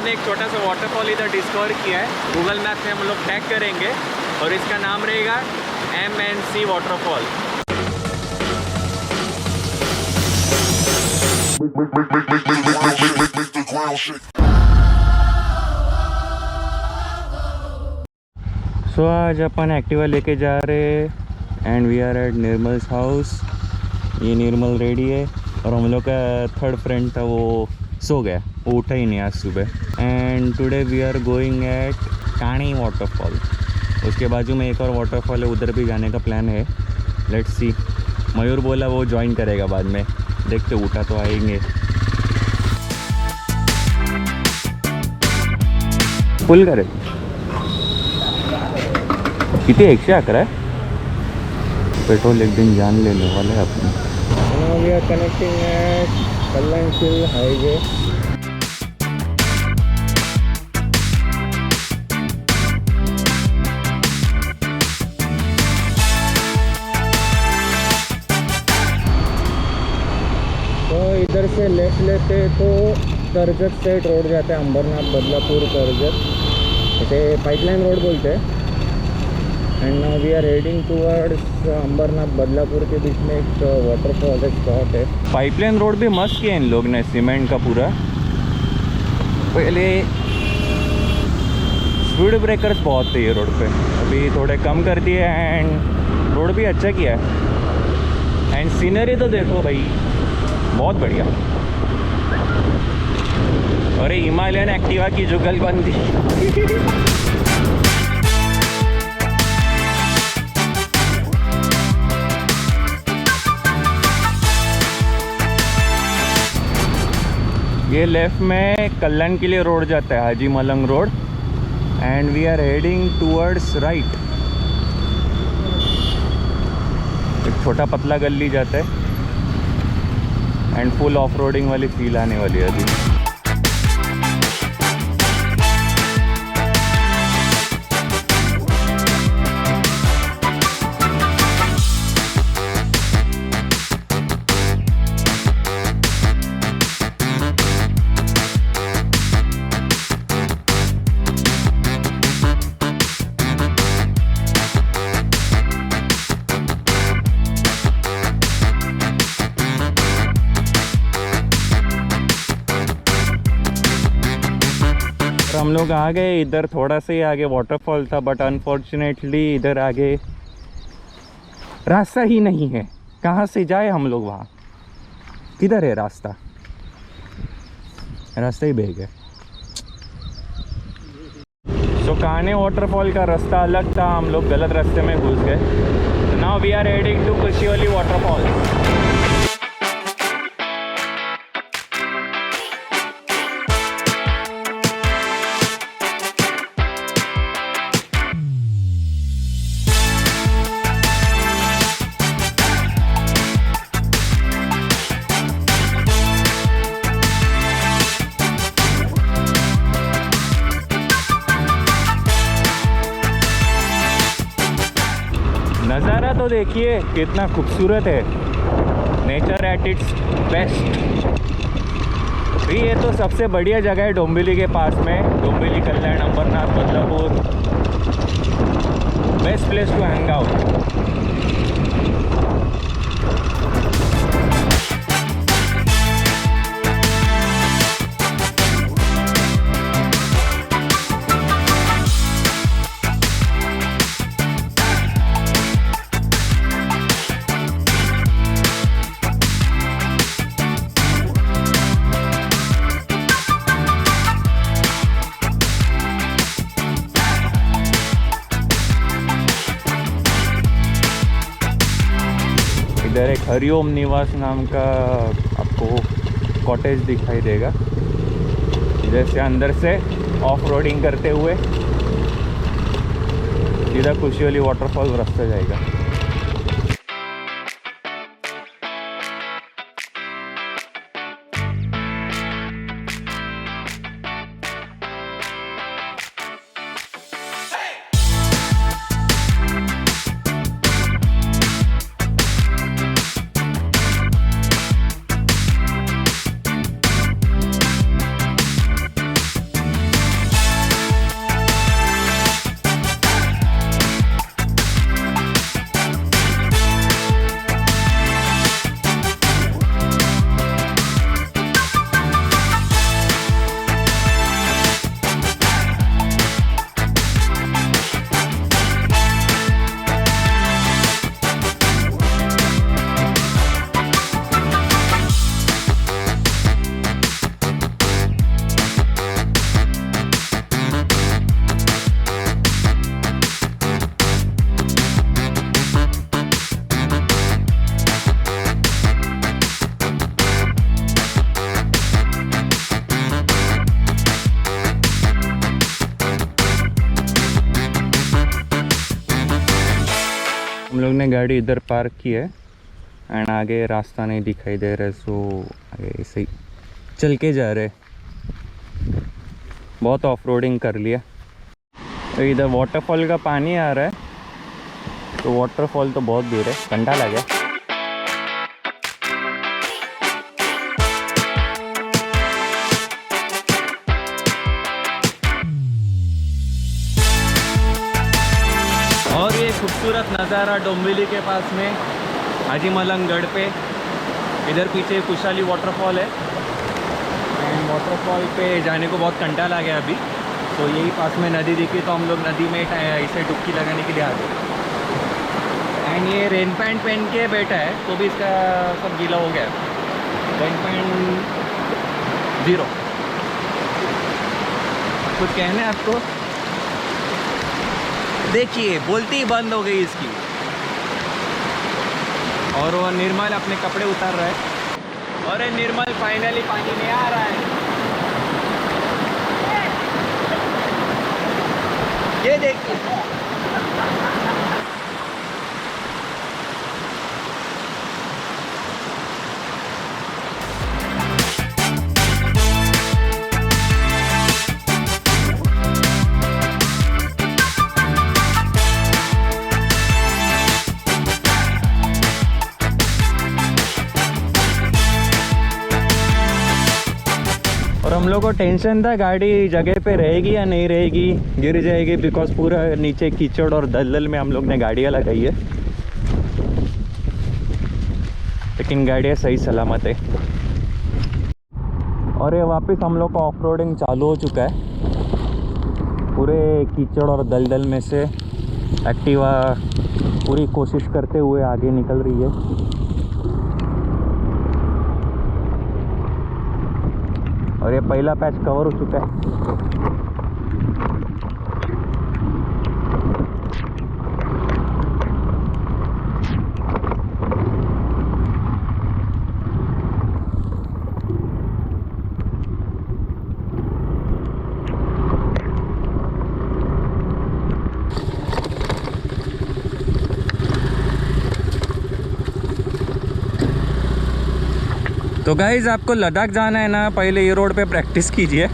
ने एक छोटा सा वाटरफॉल इधर डिस्कवर किया है, गूगल मैप में हम लोग टैग करेंगे और इसका नाम रहेगा MNC वाटरफॉल। सो आज अपन एक्टिवा लेके जा रहे and we are at Nirmal's house. ये निर्मल रेडी है और हम लोग का थर्ड फ्रेंड था वो सो गया, वो उठा ही नहीं आज सुबह। And today we are going at Kani waterfall. उसके बाजू में एक और वाटरफॉल है, उधर भी जाने का प्लान है। Let's see. मयूर बोला वो ज्वाइन करेगा बाद में, देखते उठा तो आएंगे। फुल करे किती 111 है पेट्रोल, एक दिन जान लेने वाले हैं अपने। Now we are connecting at KalyanShil highway. तो इधर से लेफ्ट लेते तो कर्जत से रोड जाता है, अंबरनाथ बदलापुर कर्जत, इसे पाइपलाइन रोड बोलते हैं। And now we are heading towards Ambernath Badlapur के बीच में एक वाटरफॉल स्पॉट है। पाइपलाइन रोड भी मस्त किया इन लोग ने, सीमेंट का पूरा। पहले स्पीड ब्रेकर्स बहुत थे ये रोड पे, अभी थोड़े कम कर दिए एंड रोड भी अच्छा किया है। एंड सीनरी तो देखो भाई, बहुत बढ़िया। अरे हिमालयन एक्टिवा की जुगलबंदी। ये लेफ्ट में कल्याण के लिए रोड जाता है, Haji Malang road. And we are heading towards right. एक छोटा पतला गली जाता है एंड फुल ऑफ रोडिंग वाली फील आने वाली है अभी। हम लोग आ गए, इधर थोड़ा सा ही आगे वाटरफॉल था, बट अनफॉर्चुनेटली इधर आगे रास्ता ही नहीं है। कहाँ से जाए हम लोग वहाँ? किधर है रास्ता? रास्ता ही बह गया। सो काने वाटरफॉल का रास्ता अलग था, हम लोग गलत रास्ते में घुस गए। Now we are heading to Kushivali waterfall. नज़ारा तो देखिए कितना खूबसूरत है, नेचर एट इट्स बेस्ट। ये तो सबसे बढ़िया जगह है डोंबिवली के पास में, Dombivli, Kalyan, Ambernath, Badlapur, best place to hang out. इधर एक हरिओम निवास नाम का आपको कॉटेज दिखाई देगा। इधर से अंदर से ऑफ रोडिंग करते हुए सीधा कुशिवली वाटरफॉल रास्ता जाएगा। लोग ने गाड़ी इधर पार्क की है एंड आगे रास्ता नहीं दिखाई दे रहा है, सो आगे ऐसे ही चल के जा रहे। बहुत ऑफ रोडिंग कर लिया। इधर वाटरफॉल का पानी आ रहा है, तो वाटरफॉल तो बहुत दूर है, ठंडा लगा। और ये खूबसूरत नज़ारा डोंबिवली के पास में हाजी मलंग गढ़ पे, इधर पीछे कुशाली वाटरफॉल है। एंड वाटरफॉल पे जाने को बहुत घंटा लगा अभी, तो यही पास में नदी दिखी तो हम लोग नदी में इसे डुबकी लगाने के लिए आ गए। एंड ये रेन पैंट पहन के बैठा है तो भी इसका सब गीला हो गया। Rain pant 0। कुछ कहना है आपको? देखिए बोलती ही बंद हो गई इसकी। और वो निर्मल अपने कपड़े उतार रहा है। और निर्मल फाइनली पानी में आ रहा है। ये देखिए। और हम लोग को टेंशन था गाड़ी जगह पे रहेगी या नहीं रहेगी, गिर जाएगी, बिकॉज पूरा नीचे कीचड़ और दलदल में हम लोग ने गाड़ियाँ लगाई है। लेकिन गाड़ियाँ सही सलामत है। और ये वापस हम लोग का ऑफ रोडिंग चालू हो चुका है। पूरे कीचड़ और दलदल में से एक्टिवा पूरी कोशिश करते हुए आगे निकल रही है। और ये पहला पैच कवर हो चुका है। तो गाइज़ आपको लद्दाख जाना है ना, पहले ये रोड पे प्रैक्टिस कीजिए।